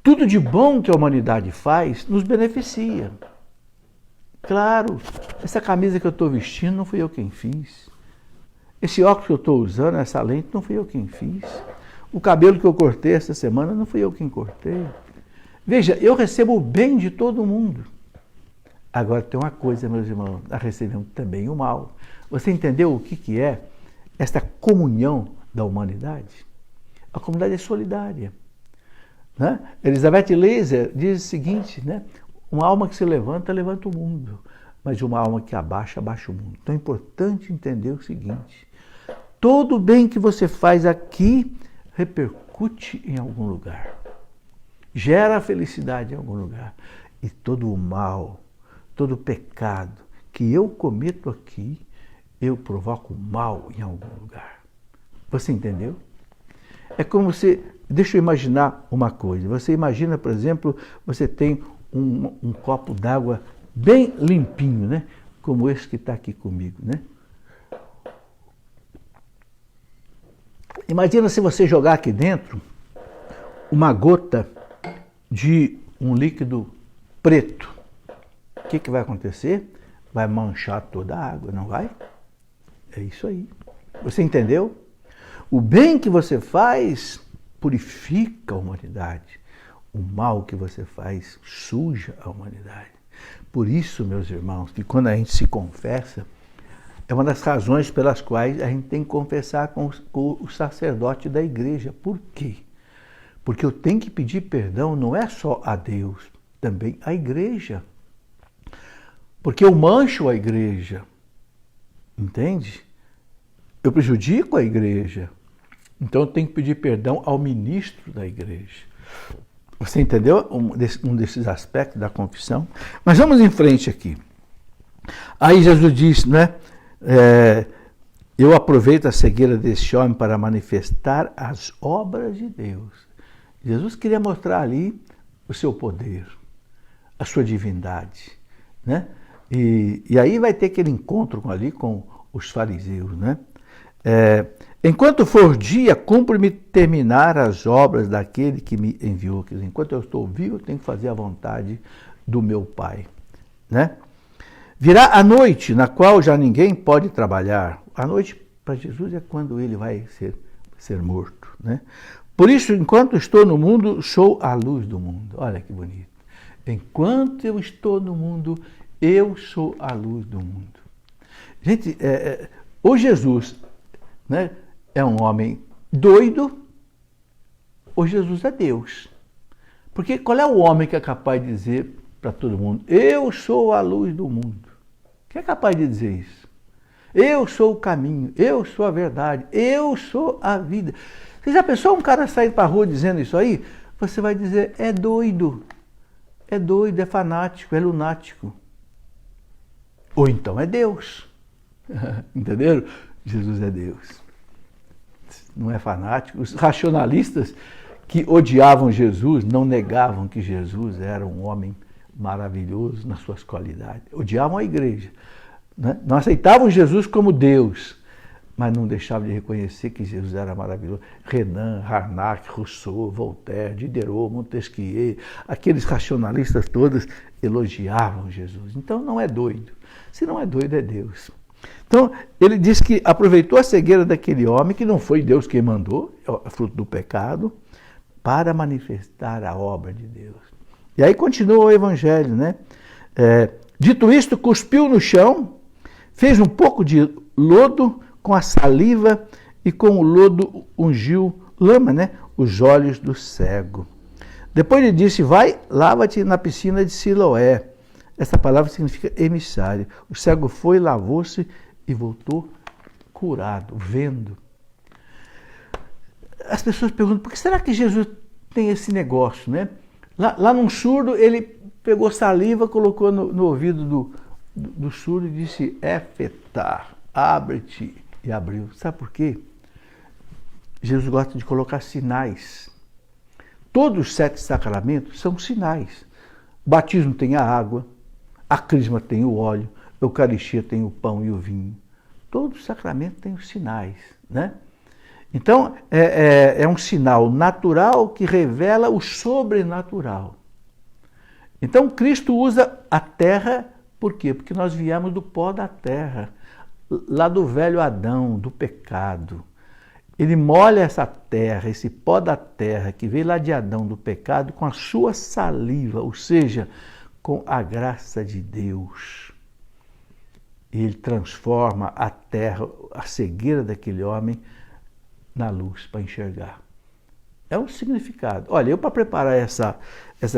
Tudo de bom que a humanidade faz nos beneficia. Claro, essa camisa que eu estou vestindo não fui eu quem fiz. Esse óculos que eu estou usando, essa lente, não fui eu quem fiz. O cabelo que eu cortei essa semana, não fui eu quem cortei. Veja, eu recebo o bem de todo mundo. Agora tem uma coisa, meus irmãos, nós recebemos também o mal. Você entendeu o que é esta comunhão da humanidade? A comunidade é solidária. Né? Elizabeth Leiser diz o seguinte, né? Uma alma que se levanta, levanta o mundo. Mas uma alma que abaixa, abaixa o mundo. Então é importante entender o seguinte. Todo o bem que você faz aqui repercute em algum lugar. Gera felicidade em algum lugar. E todo o mal, todo o pecado que eu cometo aqui, eu provoco mal em algum lugar. Você entendeu? É como você... Deixa eu imaginar uma coisa. Você imagina, por exemplo, você tem um copo d'água bem limpinho, né? Como esse que está aqui comigo, né? Imagina se você jogar aqui dentro uma gota de um líquido preto. O que vai acontecer? Vai manchar toda a água, não vai? É isso aí. Você entendeu? O bem que você faz purifica a humanidade. O mal que você faz suja a humanidade. Por isso, meus irmãos, que quando a gente se confessa, é uma das razões pelas quais a gente tem que confessar com o sacerdote da igreja. Por quê? Porque eu tenho que pedir perdão não é só a Deus, também à igreja. Porque eu mancho a igreja. Entende? Eu prejudico a igreja. Então eu tenho que pedir perdão ao ministro da igreja. Você entendeu um desses aspectos da confissão? Mas vamos em frente aqui. Aí Jesus disse, né? Eu aproveito a cegueira desse homem para manifestar as obras de Deus. Jesus queria mostrar ali o seu poder, a sua divindade, né? E aí vai ter aquele encontro ali com os fariseus, né? Enquanto for dia, cumpre-me terminar as obras daquele que me enviou. Quer dizer, enquanto eu estou vivo, eu tenho que fazer a vontade do meu Pai, né? Virá a noite, na qual já ninguém pode trabalhar. A noite, para Jesus, é quando ele vai ser morto, né? Por isso, enquanto estou no mundo, sou a luz do mundo. Olha que bonito. Enquanto eu estou no mundo, eu sou a luz do mundo. Gente, ou Jesus, né, é um homem doido, ou Jesus é Deus. Porque qual é o homem que é capaz de dizer para todo mundo, eu sou a luz do mundo? Quem é capaz de dizer isso? Eu sou o caminho, eu sou a verdade, eu sou a vida. Você já pensou um cara sair para a rua dizendo isso aí? Você vai dizer, é doido, é fanático, é lunático. Ou então é Deus. Entenderam? Jesus é Deus. Não é fanático. Os racionalistas que odiavam Jesus não negavam que Jesus era um homem maravilhoso nas suas qualidades. Odiavam a igreja. Né? Não aceitavam Jesus como Deus, mas não deixavam de reconhecer que Jesus era maravilhoso. Renan, Harnack, Rousseau, Voltaire, Diderot, Montesquieu, aqueles racionalistas todos elogiavam Jesus. Então não é doido. Se não é doido, é Deus. Então, ele diz que aproveitou a cegueira daquele homem, que não foi Deus quem mandou, é fruto do pecado, para manifestar a obra de Deus. E aí continua o evangelho, né? Dito isto, cuspiu no chão, fez um pouco de lodo com a saliva e com o lodo ungiu lama, né? Os olhos do cego. Depois ele disse, vai, lava-te na piscina de Siloé. Essa palavra significa emissário. O cego foi, lavou-se e voltou curado, vendo. as pessoas perguntam, por que será que Jesus tem esse negócio, né? Lá num surdo, ele pegou saliva, colocou no ouvido do surdo e disse, Éfetá, abre-te, e abriu. Sabe por quê? Jesus gosta de colocar sinais. Todos os 7 sacramentos são sinais. O batismo tem a água, a crisma tem o óleo, a Eucaristia tem o pão e o vinho. Todo sacramento tem os sinais, né? Então, é um sinal natural que revela o sobrenatural. Então, Cristo usa a terra, por quê? Porque nós viemos do pó da terra, lá do velho Adão, do pecado. Ele molha essa terra, esse pó da terra, que veio lá de Adão, do pecado, com a sua saliva, ou seja, com a graça de Deus. Ele transforma a terra, a cegueira daquele homem, na luz para enxergar. É um significado. Olha, eu para preparar essa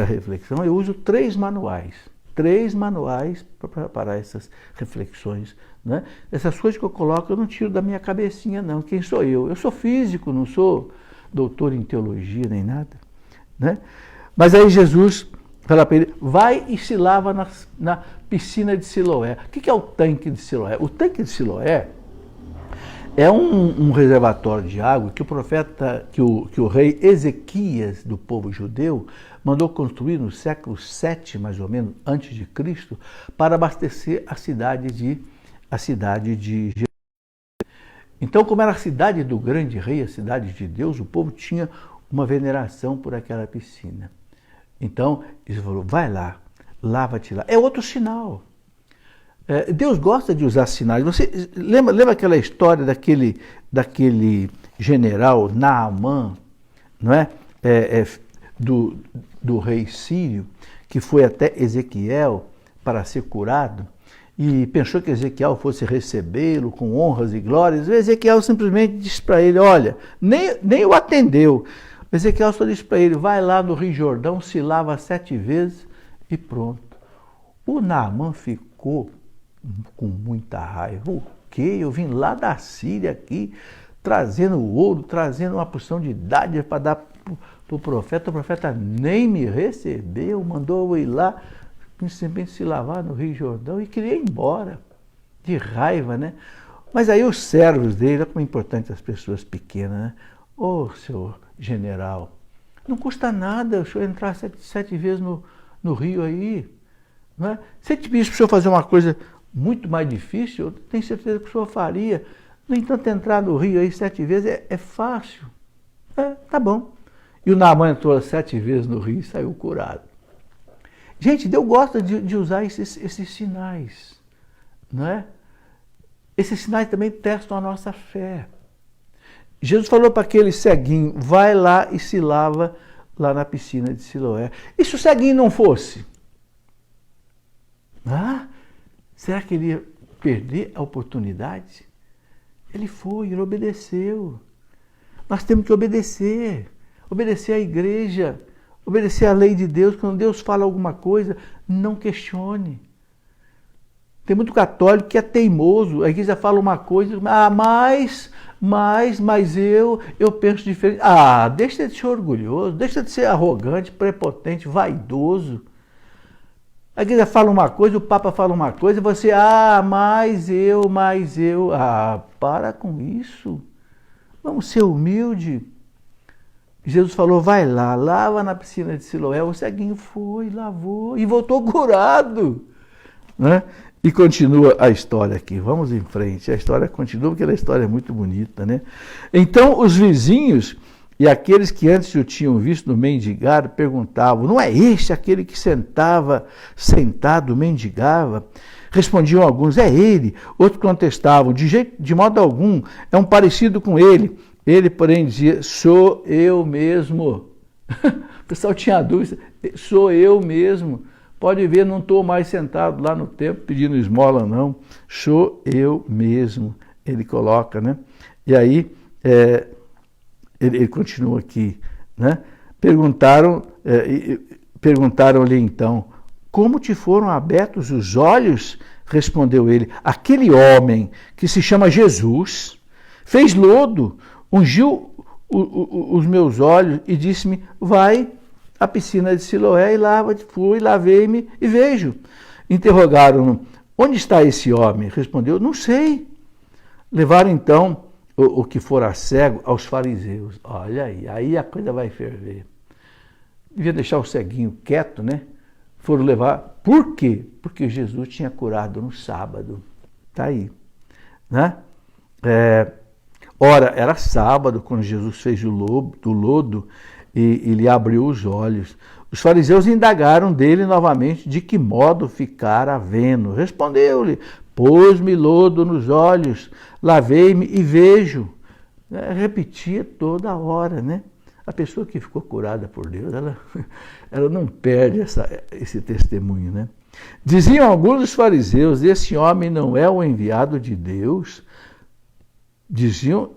reflexão, eu uso 3 manuais. 3 manuais para preparar essas reflexões, né? Essas coisas que eu coloco, eu não tiro da minha cabecinha, não. Quem sou eu? Eu sou físico, não sou doutor em teologia nem nada, né? Mas aí Jesus fala para ele, vai e se lava na piscina de Siloé. O que é o tanque de Siloé? O tanque de Siloé é um reservatório de água que o profeta, que o rei Ezequias, do povo judeu, mandou construir no século VII, mais ou menos, antes de Cristo, para abastecer a cidade de Jerusalém. Então, como era a cidade do grande rei, a cidade de Deus, o povo tinha uma veneração por aquela piscina. Então, ele falou, vai lá, lava-te lá. É outro sinal. Deus gosta de usar sinais. Você lembra aquela história daquele general Naamã, não é? Do rei sírio, que foi até Ezequiel para ser curado e pensou que Ezequiel fosse recebê-lo com honras e glórias. O Ezequiel simplesmente disse para ele, olha, nem o atendeu. O Ezequiel só disse para ele, vai lá no Rio Jordão, se lava 7 vezes e pronto. O Naamã ficou com muita raiva. O quê? Eu vim lá da Síria aqui, trazendo ouro, trazendo uma porção de dádiva para dar para o profeta nem me recebeu, mandou eu ir lá, simplesmente se lavar no Rio Jordão e queria ir embora, de raiva, né? Mas aí os servos dele, olha como é importante as pessoas pequenas, né? Ô, senhor general, não custa nada o senhor entrar 7 vezes no rio aí, não é? Se ele te pedisse para o senhor fazer uma coisa muito mais difícil, eu tenho certeza que o senhor faria. No entanto, entrar no rio aí 7 vezes é fácil. Tá bom. E o Naamã entrou 7 vezes no rio e saiu curado. Gente, Deus gosta de usar esses sinais, não é? Esses sinais também testam a nossa fé. Jesus falou para aquele ceguinho, vai lá e se lava lá na piscina de Siloé. E se o ceguinho não fosse? Será que ele ia perder a oportunidade? Ele foi, ele obedeceu. Nós temos que obedecer. Obedecer à igreja, obedecer à lei de Deus. Quando Deus fala alguma coisa, não questione. Tem muito católico que é teimoso. A igreja fala uma coisa, mas eu penso diferente. Deixa de ser orgulhoso, deixa de ser arrogante, prepotente, vaidoso. A igreja fala uma coisa, o Papa fala uma coisa, e você, mas eu. Para com isso. Vamos ser humildes. Jesus falou, vai lá, lava na piscina de Siloé. O ceguinho foi, lavou e voltou curado. Né? E continua a história aqui. Vamos em frente. A história continua porque a história é muito bonita, né? Então, os vizinhos e aqueles que antes o tinham visto no mendigar perguntavam, não é este aquele que sentado mendigava? Respondiam alguns, é ele. Outros contestavam, de modo algum, é um parecido com ele. Ele, porém, dizia, sou eu mesmo. O pessoal tinha dúvida, sou eu mesmo. Pode ver, não estou mais sentado lá no templo pedindo esmola, não. Sou eu mesmo. Ele coloca, né? E aí, ele continua aqui, né? Perguntaram-lhe então, como te foram abertos os olhos? Respondeu ele, aquele homem que se chama Jesus fez lodo, ungiu os meus olhos e disse-me, vai à piscina de Siloé e lava-te. Fui, lavei-me e vejo. Interrogaram-no, onde está esse homem? Respondeu, não sei. Levaram então o que fora cego aos fariseus. Olha aí a coisa vai ferver. Devia deixar o ceguinho quieto, né? Foram levar. Por quê? Porque Jesus tinha curado no sábado. Está aí. Né? Ora, era sábado quando Jesus fez do lodo e lhe abriu os olhos. Os fariseus indagaram dele novamente de que modo ficara vendo. Respondeu-lhe, pôs-me lodo nos olhos, lavei-me e vejo. Repetia toda hora, né? A pessoa que ficou curada por Deus, ela não perde esse testemunho, né? Diziam alguns dos fariseus, esse homem não é o enviado de Deus. Diziam,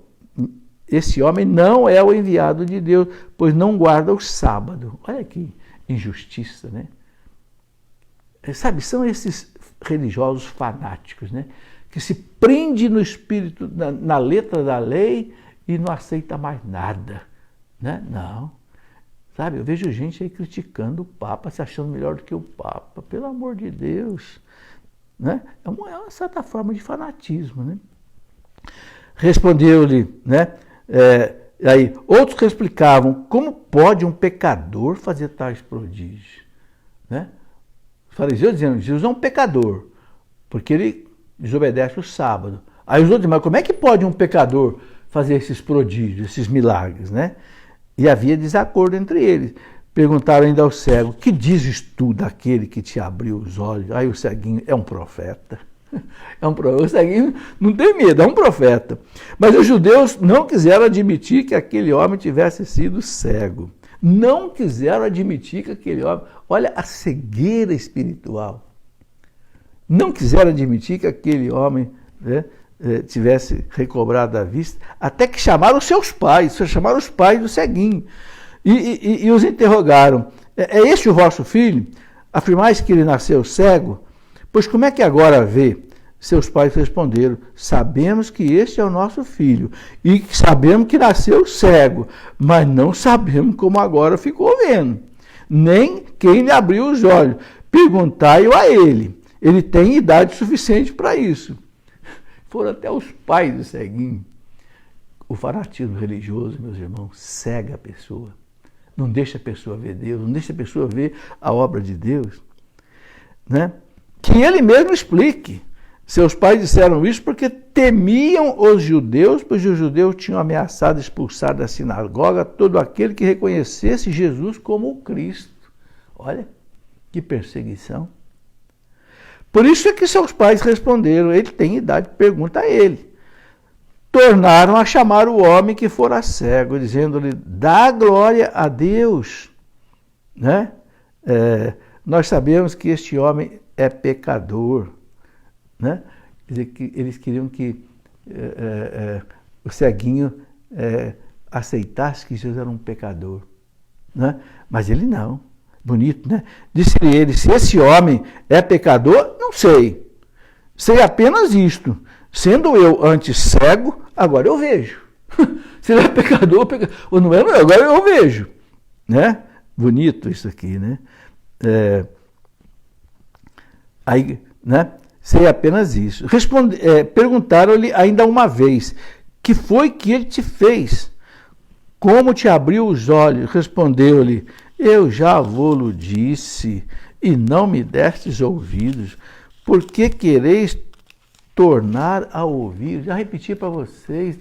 esse homem não é o enviado de Deus, pois não guarda o sábado. Olha que injustiça, né? Sabe, são esses religiosos fanáticos, né? Que se prende no espírito, na letra da lei e não aceita mais nada, né? Não. Sabe, eu vejo gente aí criticando o Papa, se achando melhor do que o Papa. Pelo amor de Deus. Né? É uma certa forma de fanatismo, né? Respondeu-lhe, né? Aí, outros que explicavam, como pode um pecador fazer tais prodígios? Né? Os fariseus dizendo, Jesus é um pecador, porque ele desobedece o sábado. Aí os outros, mas como é que pode um pecador fazer esses prodígios, esses milagres, né? E havia desacordo entre eles. Perguntaram ainda ao cego, que dizes tu daquele que te abriu os olhos? Aí o ceguinho, é um profeta. O ceguinho não tem medo, é um profeta. Mas os judeus não quiseram admitir que aquele homem tivesse sido cego. Não quiseram admitir que aquele homem... Olha a cegueira espiritual. Não quiseram admitir que aquele homem, né, tivesse recobrado a vista, até que chamaram seus pais, chamaram os pais do ceguinho. E os interrogaram, é este o vosso filho? Afirmais que ele nasceu cego? Pois como é que agora vê? Seus pais responderam, sabemos que este é o nosso filho, e sabemos que nasceu cego, mas não sabemos como agora ficou vendo, nem quem lhe abriu os olhos. Perguntai-o a ele, ele tem idade suficiente para isso. Foram até os pais do ceguinho. O fanatismo religioso, meus irmãos, cega a pessoa. Não deixa a pessoa ver Deus, não deixa a pessoa ver a obra de Deus. Né? Que ele mesmo explique. Seus pais disseram isso porque temiam os judeus, pois os judeus tinham ameaçado expulsar da sinagoga todo aquele que reconhecesse Jesus como o Cristo. Olha, que perseguição. Por isso é que seus pais responderam, ele tem idade, pergunta a ele. Tornaram a chamar o homem que fora cego, dizendo-lhe, dá glória a Deus. Né? Nós sabemos que este homem é pecador. Né? Quer dizer, que eles queriam que o ceguinho aceitasse que Jesus era um pecador. Né? Mas ele não. Bonito, né? Disse-lhe ele, se esse homem é pecador, não sei. Sei apenas isto. Sendo eu antes cego, agora eu vejo. Se ele é pecador, ou não é, não é, agora eu vejo. Né? Bonito isso aqui, né? Aí, né? Sei apenas isso. Perguntaram-lhe ainda uma vez, que foi que ele te fez? Como te abriu os olhos? Respondeu-lhe, eu já vou-lo disse, e não me destes ouvidos. Por que quereis tornar a ouvir? Já repeti para vocês.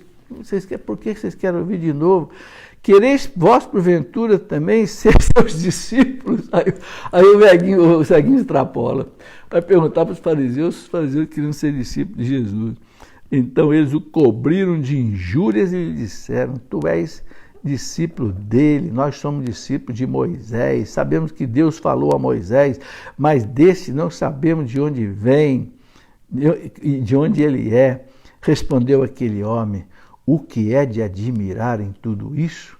Por que vocês querem ouvir de novo? Quereis vós, porventura, também ser seus discípulos? Aí o ceguinho extrapola. Vai perguntar para os fariseus queriam ser discípulos de Jesus. Então eles o cobriram de injúrias e lhe disseram, tu és discípulo dele, nós somos discípulos de Moisés, sabemos que Deus falou a Moisés, mas desse não sabemos de onde vem e de onde ele é. Respondeu aquele homem, o que é de admirar em tudo isso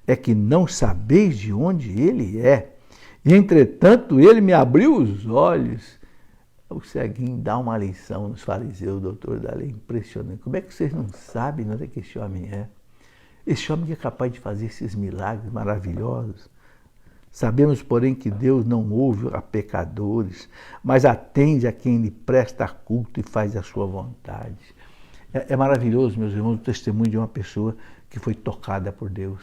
é que não sabeis de onde ele é, e entretanto ele me abriu os olhos. O ceguinho dá uma lição nos fariseus, doutor da lei, impressionante. Como é que vocês não sabem onde é que esse homem é? Esse homem que é capaz de fazer esses milagres maravilhosos. Sabemos, porém, que Deus não ouve a pecadores, mas atende a quem lhe presta culto e faz a sua vontade. É maravilhoso, meus irmãos, o testemunho de uma pessoa que foi tocada por Deus.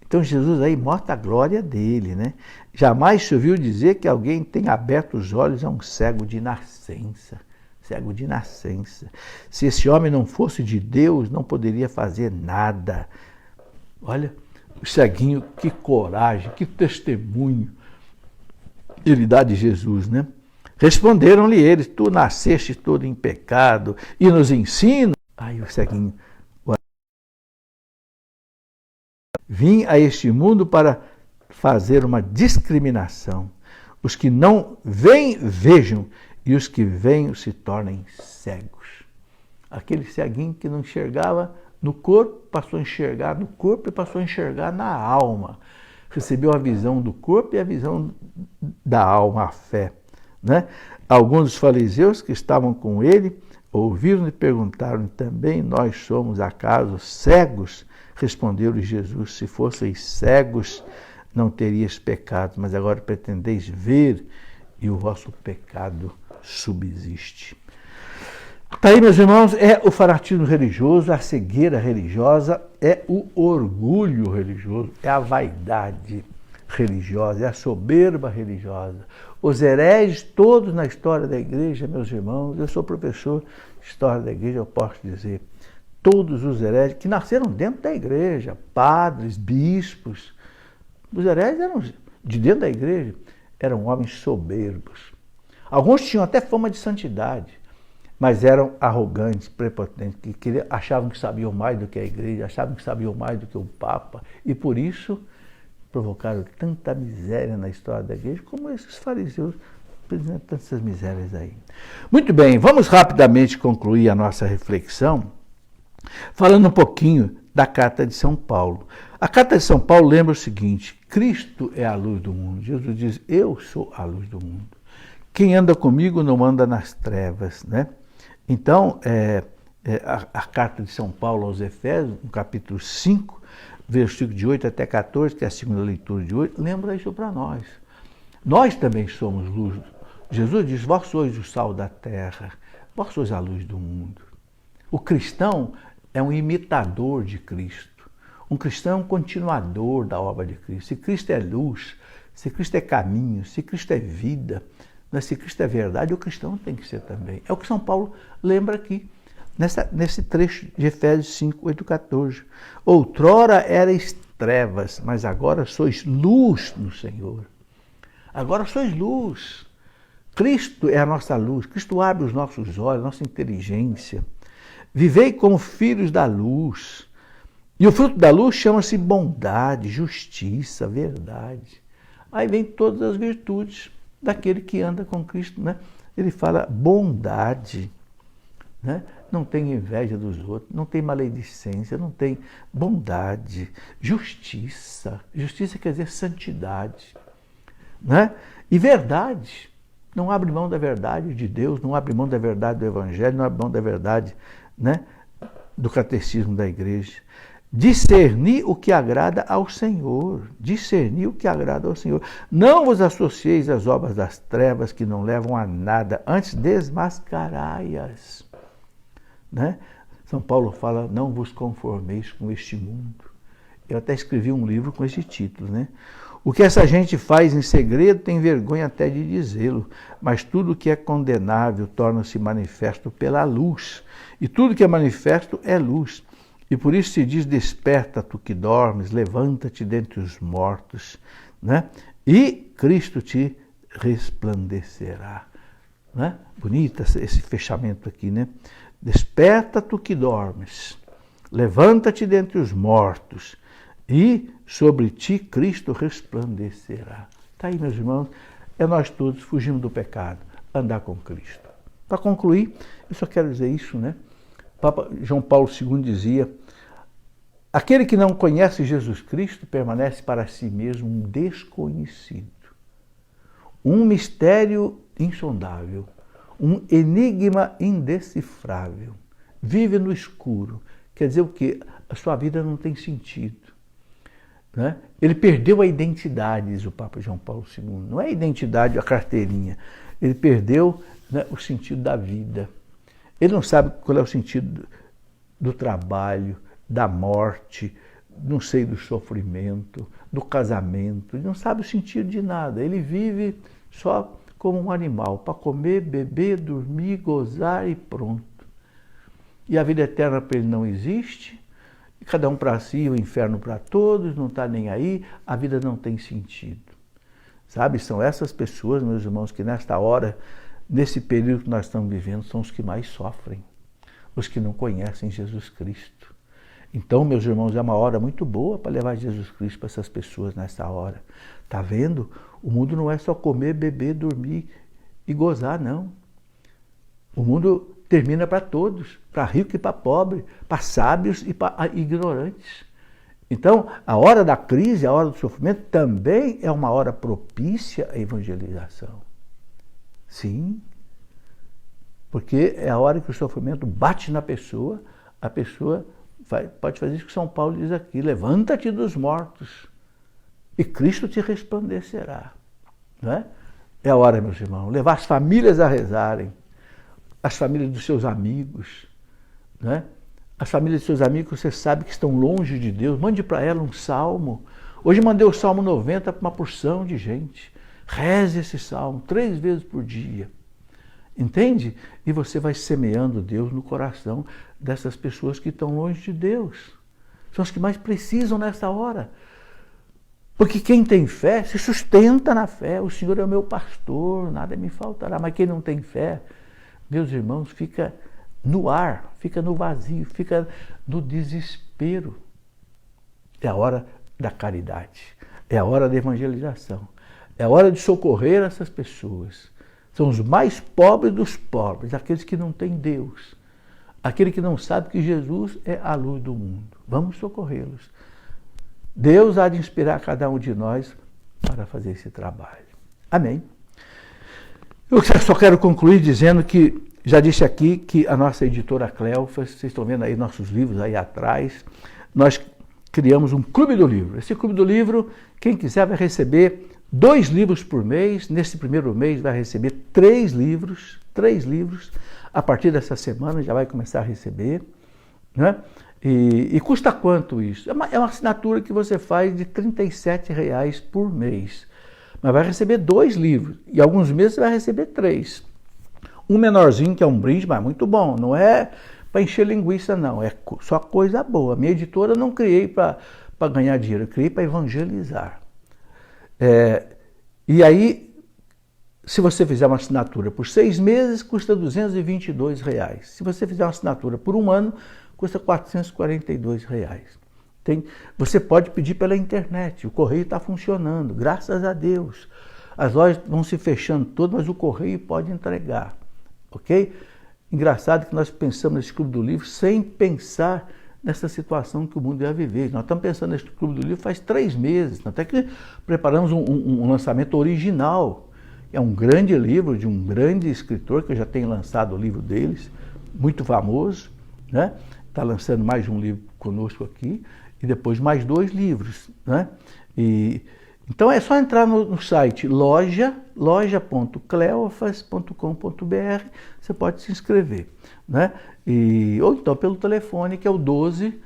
Então Jesus aí mostra a glória dele, né? Jamais se ouviu dizer que alguém tenha aberto os olhos a um cego de nascença. Cego de nascença. Se esse homem não fosse de Deus, não poderia fazer nada. Olha, o ceguinho, que coragem, que testemunho ele dá de Jesus, né? Responderam-lhe eles, tu nasceste todo em pecado e nos ensina. Aí o ceguinho, vim a este mundo para fazer uma discriminação. Os que não veem, vejam, e os que veem se tornem cegos. Aquele ceguinho que não enxergava no corpo, passou a enxergar no corpo e passou a enxergar na alma. Recebeu a visão do corpo e a visão da alma, a fé. Né? Alguns dos fariseus que estavam com ele ouviram e perguntaram também, nós somos acaso cegos? Respondeu-lhe Jesus, se fosseis cegos, não terias pecado, mas agora pretendeis ver e o vosso pecado subsiste. Está aí, meus irmãos, é o fanatismo religioso, a cegueira religiosa, é o orgulho religioso, é a vaidade religiosa, é a soberba religiosa. Os hereges todos na história da igreja, meus irmãos, eu sou professor de história da igreja, eu posso dizer, todos os hereges que nasceram dentro da igreja, padres, bispos, os hereges eram de dentro da igreja, eram homens soberbos. Alguns tinham até fama de santidade, mas eram arrogantes, prepotentes, que achavam que sabiam mais do que a igreja, achavam que sabiam mais do que o Papa, e por isso provocaram tanta miséria na história da igreja, como esses fariseus apresentam tantas misérias aí. Muito bem, vamos rapidamente concluir a nossa reflexão, falando um pouquinho da Carta de São Paulo. A Carta de São Paulo lembra o seguinte, Cristo é a luz do mundo. Jesus diz, eu sou a luz do mundo. Quem anda comigo não anda nas trevas, né? Então, a Carta de São Paulo aos Efésios, no capítulo 5, versículo de 8 até 14, que é a segunda leitura de hoje, lembra isso para nós. Nós também somos luz. Jesus diz, vós sois o sal da terra, vós sois a luz do mundo. O cristão é um imitador de Cristo. Um cristão é um continuador da obra de Cristo. Se Cristo é luz, se Cristo é caminho, se Cristo é vida, se Cristo é verdade, o cristão tem que ser também. É o que São Paulo lembra aqui, nesse trecho de Efésios 5, 8, 14. Outrora erais trevas, mas agora sois luz no Senhor. Agora sois luz. Cristo é a nossa luz. Cristo abre os nossos olhos, nossa inteligência. Vivei como filhos da luz. E o fruto da luz chama-se bondade, justiça, verdade. Aí vem todas as virtudes daquele que anda com Cristo, né? Ele fala bondade, né? Não tem inveja dos outros, não tem maledicência, não tem bondade, justiça. Justiça quer dizer santidade, né? E verdade. Não abre mão da verdade de Deus, não abre mão da verdade do Evangelho, não abre mão da verdade, né, do catecismo da igreja. Discernir o que agrada ao Senhor. Discernir o que agrada ao Senhor. Não vos associeis às obras das trevas que não levam a nada, antes desmascarai-as. Né? São Paulo fala, não vos conformeis com este mundo. Eu até escrevi um livro com esse título, né? O que essa gente faz em segredo tem vergonha até de dizê-lo, mas tudo que é condenável torna-se manifesto pela luz, e tudo que é manifesto é luz. E por isso se diz, desperta tu que dormes, levanta-te dentre os mortos, né? E Cristo te resplandecerá. Né? Bonito esse fechamento aqui, né? Desperta tu que dormes, levanta-te dentre os mortos, e sobre ti Cristo resplandecerá. Está aí, meus irmãos, é nós todos fugimos do pecado, andar com Cristo. Para concluir, eu só quero dizer isso, né? Papa João Paulo II dizia, aquele que não conhece Jesus Cristo permanece para si mesmo um desconhecido, um mistério insondável, um enigma indecifrável, vive no escuro. Quer dizer o quê? a sua vida não tem sentido. Né? Ele perdeu a identidade, diz o Papa João Paulo II. Não é a identidade, a carteirinha. Ele perdeu, né, o sentido da vida. Ele não sabe qual é o sentido do trabalho, da morte, não sei, do sofrimento, do casamento. Ele não sabe o sentido de nada. Ele vive só como um animal, para comer, beber, dormir, gozar e pronto. E a vida eterna para ele não existe. Cada um para si, o inferno para todos, não está nem aí, a vida não tem sentido. Sabe, são essas pessoas, meus irmãos, que nesta hora, nesse período que nós estamos vivendo, são os que mais sofrem, os que não conhecem Jesus Cristo. Então, meus irmãos, é uma hora muito boa para levar Jesus Cristo para essas pessoas nessa hora. Está vendo? O mundo não é só comer, beber, dormir e gozar, não. O mundo termina para todos, para rico e para pobre, para sábios e para ignorantes. Então, a hora da crise, a hora do sofrimento, também é uma hora propícia à evangelização. Sim, porque é a hora que o sofrimento bate na pessoa, a pessoa pode fazer isso que São Paulo diz aqui: levanta-te dos mortos e Cristo te resplandecerá. Não é? É a hora, meus irmãos, levar as famílias a rezarem, as famílias dos seus amigos, né? As famílias dos seus amigos, você sabe que estão longe de Deus, mande para ela um salmo. Hoje mandei o Salmo 90 para uma porção de gente. Reze esse salmo 3 vezes por dia. Entende? E você vai semeando Deus no coração dessas pessoas que estão longe de Deus. São os que mais precisam nessa hora. Porque quem tem fé se sustenta na fé. O Senhor é o meu pastor, nada me faltará. Mas quem não tem fé, meus irmãos, fica no ar, fica no vazio, fica no desespero. É a hora da caridade, é a hora da evangelização, é a hora de socorrer essas pessoas. São os mais pobres dos pobres, aqueles que não têm Deus, aquele que não sabe que Jesus é a luz do mundo. Vamos socorrê-los. Deus há de inspirar cada um de nós para fazer esse trabalho. Amém. Eu só quero concluir dizendo que já disse aqui que a nossa editora Cleofas, vocês estão vendo aí nossos livros aí atrás, nós criamos um Clube do Livro. Esse Clube do Livro, quem quiser vai receber 2 livros por mês. Nesse primeiro mês vai receber 3 livros. A partir dessa semana já vai começar a receber. Né? E custa quanto isso? É uma assinatura que você faz de R$ 37,00 por mês. Mas vai receber 2 livros. E alguns meses você vai receber 3. Um menorzinho, que é um brinde, mas muito bom. Não é para encher linguiça, não. É só coisa boa. Minha editora eu não criei para ganhar dinheiro, eu criei para evangelizar. E aí, se você fizer uma assinatura por 6 meses, custa R$ 222,00. Se você fizer uma assinatura por 1 ano, custa R$ 442,00. Você pode pedir pela internet, o correio está funcionando, graças a Deus. As lojas vão se fechando todas, mas o correio pode entregar. Ok? Engraçado que nós pensamos nesse Clube do Livro sem pensar nessa situação que o mundo ia viver. Nós estamos pensando nesse Clube do Livro faz 3 meses, até que preparamos um lançamento original. É um grande livro de um grande escritor, que eu já tenho lançado o livro deles, muito famoso, né? Está lançando mais um livro conosco aqui, e depois mais 2 livros. Né? Então é só entrar no site loja.cleofas.com.br, você pode se inscrever. Né? Ou então pelo telefone, que é o 12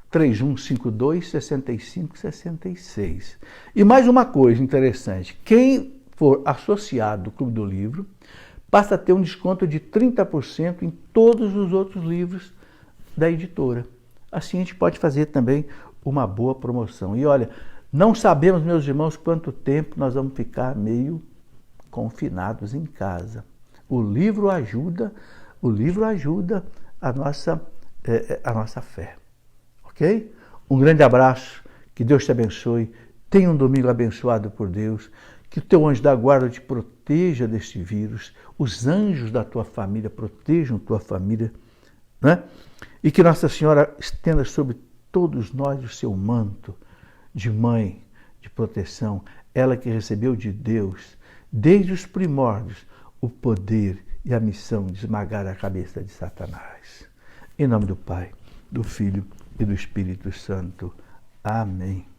3152 6566. E mais uma coisa interessante, quem for associado do Clube do Livro passa a ter um desconto de 30% em todos os outros livros da editora. Assim a gente pode fazer também uma boa promoção. E olha, não sabemos, meus irmãos, quanto tempo nós vamos ficar meio confinados em casa. O livro ajuda a nossa fé. Ok? Um grande abraço, que Deus te abençoe. Tenha um domingo abençoado por Deus. Que o teu anjo da guarda te proteja deste vírus. Os anjos da tua família protejam tua família. Né? E que Nossa Senhora estenda sobre todos nós o seu manto de mãe, de proteção, ela que recebeu de Deus, desde os primórdios, o poder e a missão de esmagar a cabeça de Satanás. Em nome do Pai, do Filho e do Espírito Santo. Amém.